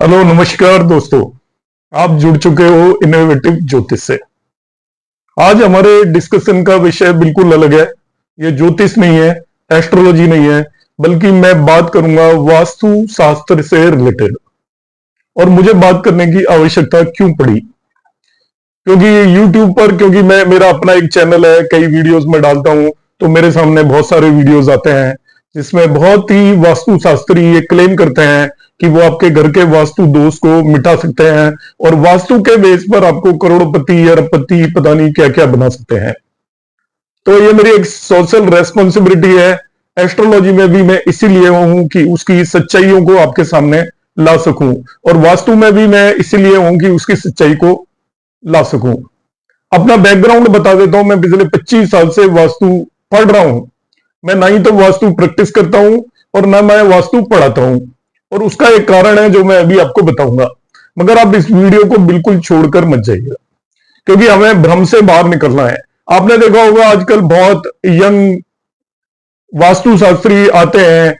Hello नमस्कार दोस्तों। आप जुड़ चुके हो इनोवेटिव ज्योतिष से। आज हमारे डिस्कशन का विषय बिल्कुल अलग है। ये ज्योतिष नहीं है, एस्ट्रोलॉजी नहीं है, बल्कि मैं बात करूंगा वास्तु शास्त्र से रिलेटेड। और मुझे बात करने की आवश्यकता क्यों पड़ी? क्योंकि YouTube पर, क्योंकि मैं मेरा अपना एक चैनल है, कई वीडियोस में डालता हूं, तो मेरे सामने बहुत सारे वीडियोस आते हैं जिसमें बहुत ही वास्तु शास्त्री ये क्लेम करते हैं कि वो आपके घर के वास्तु दोष को मिटा सकते हैं और वास्तु के बेस पर आपको करोड़पति अरबपति पता नहीं क्या क्या बना सकते हैं। तो ये मेरी एक सोशल रेस्पॉन्सिबिलिटी है। एस्ट्रोलॉजी में भी मैं इसीलिए हूं कि उसकी सच्चाइयों को आपके सामने ला सकूं, और वास्तु में भी मैं इसीलिए हूं कि उसकी सच्चाई को ला सकूं। अपना बैकग्राउंड बता देता हूं। मैं पिछले 25 साल से वास्तु पढ़ रहा हूं। मैं ना ही तो वास्तु प्रैक्टिस करता हूं और ना मैं वास्तु पढ़ाता हूं, और उसका एक कारण है जो मैं अभी आपको बताऊंगा। मगर आप इस वीडियो को बिल्कुल छोड़कर मत जाइएगा, क्योंकि हमें भ्रम से बाहर निकलना है। आपने देखा होगा आजकल बहुत यंग वास्तु शास्त्री आते हैं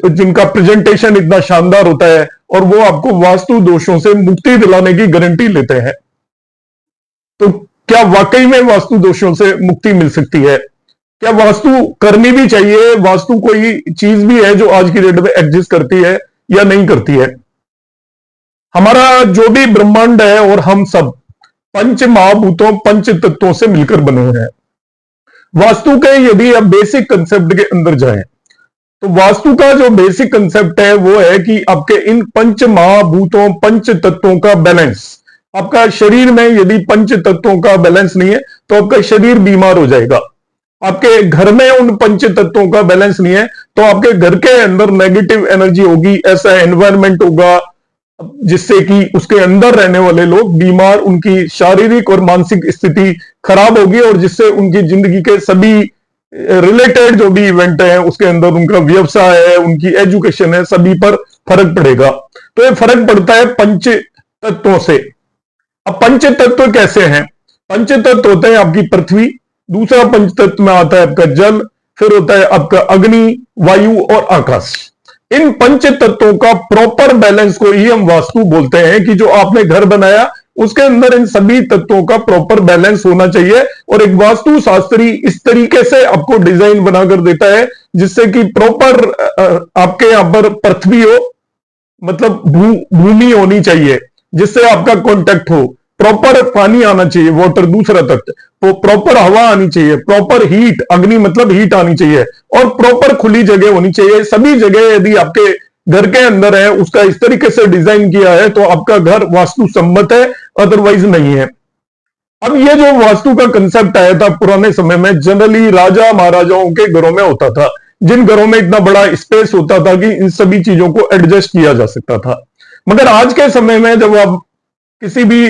जिनका प्रेजेंटेशन इतना शानदार होता है, और वो आपको वास्तु दोषों से मुक्ति दिलाने की गारंटी लेते हैं। तो क्या वाकई में वास्तु दोषों से मुक्ति मिल सकती है? क्या वास्तु करनी भी चाहिए? वास्तु कोई चीज भी है जो आज की डेट में एग्जिस्ट करती है या नहीं करती है? हमारा जो भी ब्रह्मांड है और हम सब पंच महाभूतों, पंच तत्वों से मिलकर बने हुए हैं। वास्तु के यदि आप बेसिक कंसेप्ट के अंदर जाएं, तो वास्तु का जो बेसिक कंसेप्ट है वो है कि आपके इन पंच महाभूतों, पंच तत्वों का बैलेंस। आपका शरीर में यदि पंच तत्वों का बैलेंस नहीं है तो आपका शरीर बीमार हो जाएगा। आपके घर में उन पंच तत्वों का बैलेंस नहीं है तो आपके घर के अंदर नेगेटिव एनर्जी होगी, ऐसा एनवायरनमेंट होगा जिससे कि उसके अंदर रहने वाले लोग बीमार, उनकी शारीरिक और मानसिक स्थिति खराब होगी, और जिससे उनकी जिंदगी के सभी रिलेटेड जो भी इवेंट है उसके अंदर, उनका व्यवसाय है, उनकी एजुकेशन है, सभी पर फर्क पड़ेगा। तो ये फर्क पड़ता है पंच तत्वों से। अब पंच तत्व कैसे हैं? पंच तत्व होते हैं आपकी पृथ्वी, दूसरा पंच तत्व में आता है आपका जल, फिर होता है आपका अग्नि, वायु और आकाश। इन पंच तत्वों का प्रॉपर बैलेंस को ही हम वास्तु बोलते हैं, कि जो आपने घर बनाया उसके अंदर इन सभी तत्वों का प्रॉपर बैलेंस होना चाहिए। और एक वास्तु शास्त्री इस तरीके से आपको डिजाइन बनाकर देता है जिससे कि प्रॉपर आपके यहां पर पृथ्वी हो, मतलब भूमि होनी चाहिए जिससे आपका कांटेक्ट हो, प्रॉपर पानी आना चाहिए, वाटर दूसरा तत्व, तो प्रॉपर हवा आनी चाहिए, प्रॉपर हीट, अग्नि मतलब हीट आनी चाहिए, और प्रॉपर खुली जगह होनी चाहिए। सभी जगह यदि आपके घर के अंदर है उसका इस तरीके से डिजाइन किया है तो आपका घर वास्तु सम्मत है, अदरवाइज नहीं है। अब ये जो वास्तु का कंसेप्ट आया था पुराने समय में, जनरली राजा महाराजाओं के घरों में होता था, जिन घरों में इतना बड़ा स्पेस होता था कि इन सभी चीजों को एडजस्ट किया जा सकता था। मगर आज के समय में जब आप किसी भी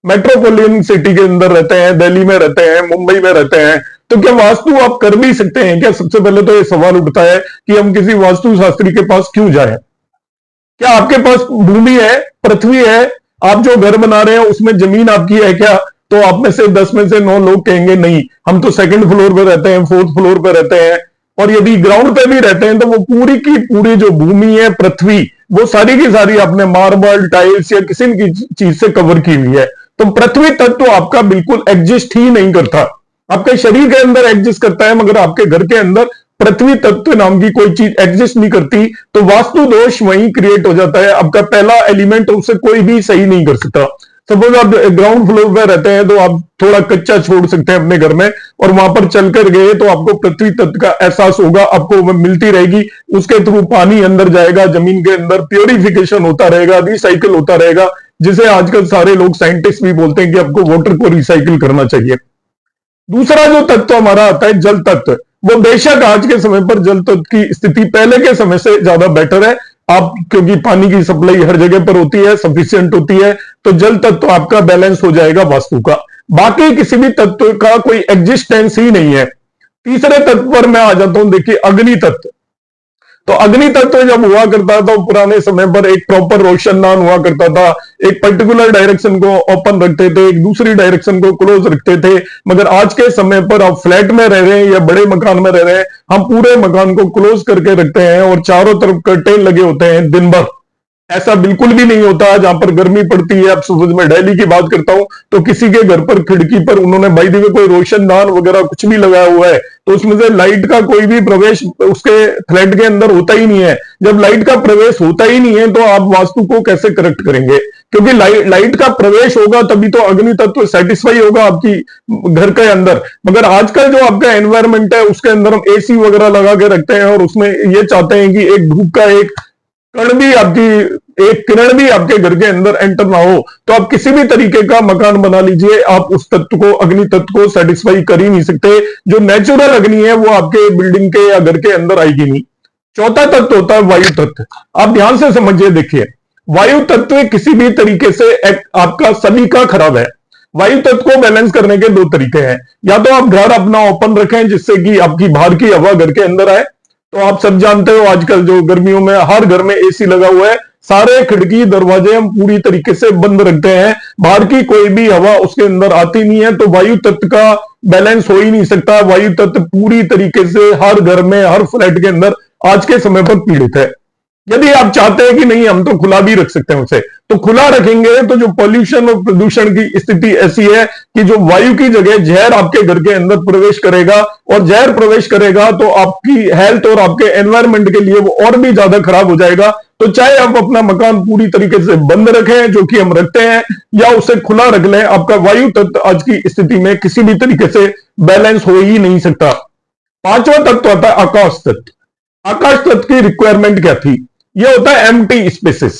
मेट्रोपोलियन सिटी के अंदर रहते हैं, दिल्ली में रहते हैं, मुंबई में रहते हैं, तो क्या वास्तु आप कर भी सकते हैं क्या? सबसे पहले तो ये सवाल उठता है कि हम किसी वास्तु शास्त्री के पास क्यों जाएं? क्या आपके पास भूमि है, पृथ्वी है, आप जो घर बना रहे हैं उसमें जमीन आपकी है क्या? तो आप में से 10 में से 9 लोग कहेंगे नहीं, हम तो सेकंड फ्लोर पे रहते हैं, फोर्थ फ्लोर पे रहते हैं। और यदि ग्राउंड पे भी रहते हैं तो वो पूरी की पूरी जो भूमि है, पृथ्वी, वो सारी की सारी आपने मार्बल, टाइल्स या किसी भी चीज से कवर की हुई है। तो पृथ्वी तत्व तो आपका बिल्कुल एग्जिस्ट ही नहीं करता। आपके शरीर के अंदर एग्जिस्ट करता है मगर आपके घर के अंदर पृथ्वी तत्व नाम की कोई चीज एग्जिस्ट नहीं करती। तो वास्तु दोष वहीं क्रिएट हो जाता है। आपका पहला एलिमेंट उसे कोई भी सही नहीं कर सकता। सपोज आप ग्राउंड फ्लोर पर रहते हैं तो आप थोड़ा कच्चा छोड़ सकते हैं अपने घर में, और वहां पर चलकर गए तो आपको पृथ्वी तत्व का एहसास होगा, आपको वो मिलती रहेगी। उसके थ्रू पानी अंदर जाएगा, जमीन के अंदर प्योरिफिकेशन होता रहेगा, रिसाइकिल होता रहेगा, जिसे आजकल सारे लोग साइंटिस्ट भी बोलते हैं कि आपको वाटर को रिसाइकिल करना चाहिए। दूसरा जो तत्व हमारा आता है जल तत्व, वो बेशक आज के समय पर जल तत्व की स्थिति पहले के समय से ज्यादा बेटर है। आप क्योंकि पानी की सप्लाई हर जगह पर होती है, सफिशियंट होती है, तो जल तत्व आपका बैलेंस हो जाएगा वास्तु का। बाकी किसी भी तत्व का कोई एग्जिस्टेंस ही नहीं है। तीसरे तत्व पर मैं आ जाता हूं, देखिए अग्नि तत्व। तो अग्नि तत्व जब हुआ करता था तो पुराने समय पर एक प्रॉपर रोशनदान हुआ करता था, एक पर्टिकुलर डायरेक्शन को ओपन रखते थे, एक दूसरी डायरेक्शन को क्लोज रखते थे। मगर आज के समय पर आप फ्लैट में रह रहे हैं या बड़े मकान में रह रहे हैं, हम पूरे मकान को क्लोज करके रखते हैं और चारों तरफ कर्टेन लगे होते हैं दिन भर। ऐसा बिल्कुल भी नहीं होता। जहां पर गर्मी पड़ती है, अब सपोज मैं दिल्ली की बात करता हूं, तो किसी के घर पर खिड़की पर उन्होंने बाई द वे कोई रोशनदान वगैरह कुछ भी लगाया हुआ है, तो उसमें से लाइट का कोई भी प्रवेश उसके फ्लैट के अंदर होता ही नहीं है। जब लाइट का प्रवेश होता ही नहीं है तो आप वास्तु को कैसे करेक्ट करेंगे? क्योंकि लाइट का प्रवेश होगा तभी तो अग्नि तत्व सेटिस्फाई होगा आपकी घर के अंदर। मगर आजकल जो आपका एनवायरमेंट है उसके अंदर हम एसी वगैरह लगा के रखते हैं और उसमें ये चाहते हैं कि एक धूप का एक कण भी आपकी, एक किरण भी आपके घर के अंदर एंटर ना हो। तो आप किसी भी तरीके का मकान बना लीजिए, आप उस तत्व को, अग्नि तत्व को सेटिस्फाई कर ही नहीं सकते। जो नेचुरल अग्नि है वो आपके बिल्डिंग के या घर के अंदर आएगी नहीं। चौथा तत्व होता है वायु तत्व। आप ध्यान से समझिए, देखिए वायु तत्व किसी भी तरीके से आपका सभी का खराब है। वायु तत्व को बैलेंस करने के दो तरीके हैं। या तो आप घर अपना ओपन रखें जिससे कि आपकी बाहर की हवा घर के अंदर आए। तो आप सब जानते हो आजकल जो गर्मियों में हर घर में एसी लगा हुआ है, सारे खिड़की दरवाजे हम पूरी तरीके से बंद रखते हैं, बाहर की कोई भी हवा उसके अंदर आती नहीं है, तो वायु तत्व का बैलेंस हो ही नहीं सकता। वायु तत्व पूरी तरीके से हर घर में, हर फ्लैट के अंदर आज के समय पर पीड़ित है। यदि आप चाहते हैं कि नहीं हम तो खुला भी रख सकते हैं उसे, तो खुला रखेंगे तो जो पॉल्यूशन और प्रदूषण की स्थिति ऐसी है कि जो वायु की जगह जहर आपके घर के अंदर प्रवेश करेगा, और जहर प्रवेश करेगा तो आपकी हेल्थ और आपके एनवायरमेंट के लिए वो और भी ज्यादा खराब हो जाएगा। तो चाहे आप अपना मकान पूरी तरीके से बंद रखें, जो कि हम रखते हैं, या उसे खुला रख लें, आपका वायु तत्व आज की स्थिति में किसी भी तरीके से बैलेंस हो ही नहीं सकता। पांचवा तत्व आता है आकाश तत्व। आकाश तत्व की रिक्वायरमेंट क्या थी? ये होता है एम्प्टी स्पेसेस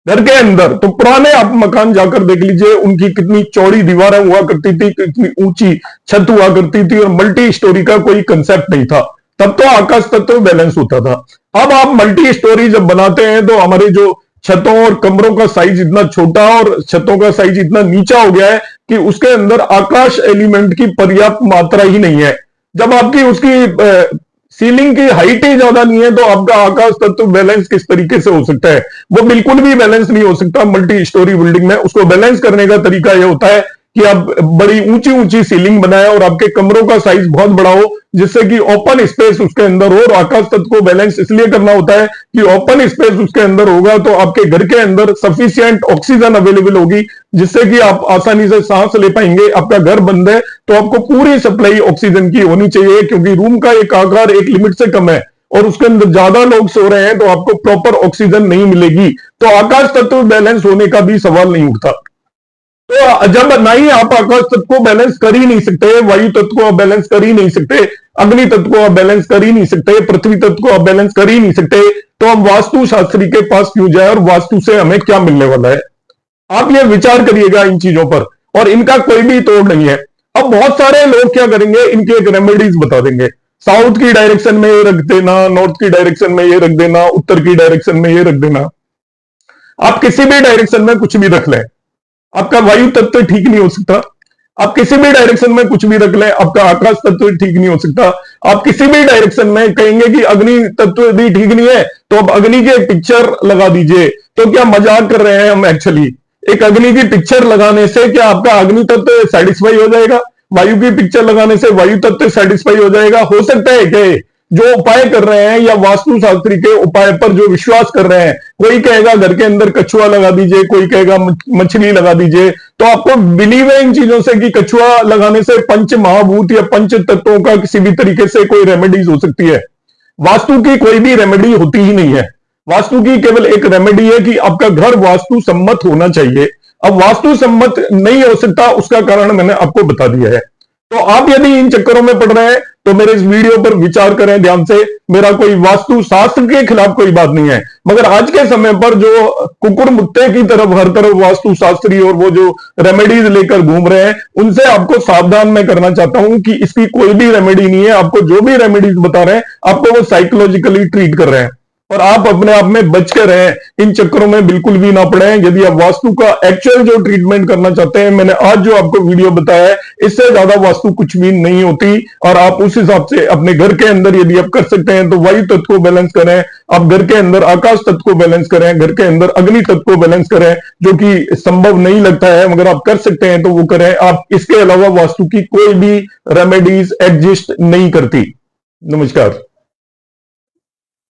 घर के अंदर। तो पुराने आप मकान जाकर देख लीजिए, उनकी कितनी चौड़ी दीवारें हुआ करती थी, कितनी ऊंची छत हुआ करती थी, और मल्टी स्टोरी का कोई कंसेप्ट नहीं था। तब तो आकाश तत्व बैलेंस होता था। अब आप मल्टी स्टोरी जब बनाते हैं तो हमारे जो छतों और कमरों का साइज इतना छोटा और छतों का साइज इतना नीचा हो गया है कि उसके अंदर आकाश एलिमेंट की पर्याप्त मात्रा ही नहीं है। जब आपकी उसकी सीलिंग की हाइट ही ज्यादा नहीं है तो आपका आकाश तत्व बैलेंस किस तरीके से हो सकता है? वो बिल्कुल भी बैलेंस नहीं हो सकता मल्टी स्टोरी बिल्डिंग में। उसको बैलेंस करने का तरीका यह होता है कि आप बड़ी ऊंची ऊंची सीलिंग बनाए और आपके कमरों का साइज बहुत बड़ा हो, जिससे कि ओपन स्पेस उसके अंदर हो। और आकाश तत्व को बैलेंस इसलिए करना होता है कि ओपन स्पेस उसके अंदर होगा तो आपके घर के अंदर सफिशिएंट ऑक्सीजन अवेलेबल होगी, जिससे कि आप आसानी से सांस ले पाएंगे। आपका घर बंद है तो आपको पूरी सप्लाई ऑक्सीजन की होनी चाहिए, क्योंकि रूम का एक आकार एक लिमिट से कम है और उसके अंदर ज्यादा लोग सो रहे हैं तो आपको प्रॉपर ऑक्सीजन नहीं मिलेगी। तो आकाश तत्व बैलेंस होने का भी सवाल नहीं उठता। तो जब ना ही आप आकाश तत्व को बैलेंस कर ही नहीं सकते, वायु तत्व को आप बैलेंस कर ही नहीं सकते, अग्नि तत्व को आप बैलेंस कर ही नहीं सकते, पृथ्वी तत्व को आप बैलेंस कर ही नहीं सकते, तो हम वास्तु शास्त्री के पास क्यों जाए और वास्तु से हमें क्या मिलने वाला है? आप ये विचार करिएगा इन चीजों पर, और इनका कोई भी तोड़ नहीं है। अब बहुत सारे लोग क्या करेंगे, इनकी एक रेमेडीज बता देंगे। साउथ की डायरेक्शन में ये रख देना, नॉर्थ की डायरेक्शन में ये रख देना, उत्तर की डायरेक्शन में ये रख देना। आप किसी भी डायरेक्शन में कुछ भी रख लें, आपका वायु तत्व ठीक नहीं हो सकता। आप किसी भी डायरेक्शन में कुछ भी रख लें, आपका आकाश तत्व ठीक नहीं हो सकता। आप किसी भी डायरेक्शन में कहेंगे कि अग्नि तत्व भी ठीक नहीं है, तो अब अग्नि की एक पिक्चर लगा दीजिए। तो क्या मजाक कर रहे हैं हम? एक्चुअली एक अग्नि की पिक्चर लगाने से क्या आपका अग्नि तत्व सेटिस्फाई हो जाएगा? वायु की पिक्चर लगाने से वायु तत्व सेटिस्फाई हो जाएगा? हो सकता है क्या? जो उपाय कर रहे हैं या वास्तु शास्त्री के उपाय पर जो विश्वास कर रहे हैं, कोई कहेगा घर के अंदर कछुआ लगा दीजिए, कोई कहेगा मछली लगा दीजिए। तो आपको बिलीव है इन चीजों से कि कछुआ लगाने से पंच महाभूत या पंच तत्वों का किसी भी तरीके से कोई रेमेडीज हो सकती है? वास्तु की कोई भी रेमेडी होती ही नहीं है। वास्तु की केवल एक रेमेडी है कि आपका घर वास्तु सम्मत होना चाहिए। अब वास्तु सम्मत नहीं हो सकता, उसका कारण मैंने आपको बता दिया है। तो आप यदि इन चक्करों में पड़ रहे हैं तो मेरे इस वीडियो पर विचार करें ध्यान से। मेरा कोई वास्तु शास्त्र के खिलाफ कोई बात नहीं है, मगर आज के समय पर जो कुकुर मुत्ते की तरफ हर तरफ वास्तु शास्त्री और वो जो रेमेडीज लेकर घूम रहे हैं, उनसे आपको सावधान मैं करना चाहता हूं कि इसकी कोई भी रेमेडी नहीं है। आपको जो भी रेमेडीज बता रहे हैं, आपको वो साइकोलॉजिकली ट्रीट कर रहे हैं, और आप अपने आप में बच के रहें। इन चक्करों में बिल्कुल भी ना पड़े। यदि आप वास्तु का एक्चुअल जो ट्रीटमेंट करना चाहते हैं, मैंने आज जो आपको वीडियो बताया है, इससे ज्यादा वास्तु कुछ भी नहीं होती। और आप उस हिसाब से अपने घर के अंदर यदि आप कर सकते हैं तो वायु तत्व को बैलेंस करें, आप घर के अंदर आकाश तत्व को बैलेंस करें, घर के अंदर अग्नि तत्व को बैलेंस करें, जो कि संभव नहीं लगता है, मगर आप कर सकते हैं तो वो करें। आप इसके अलावा वास्तु की कोई भी रेमेडीज एग्जिस्ट नहीं करती। नमस्कार।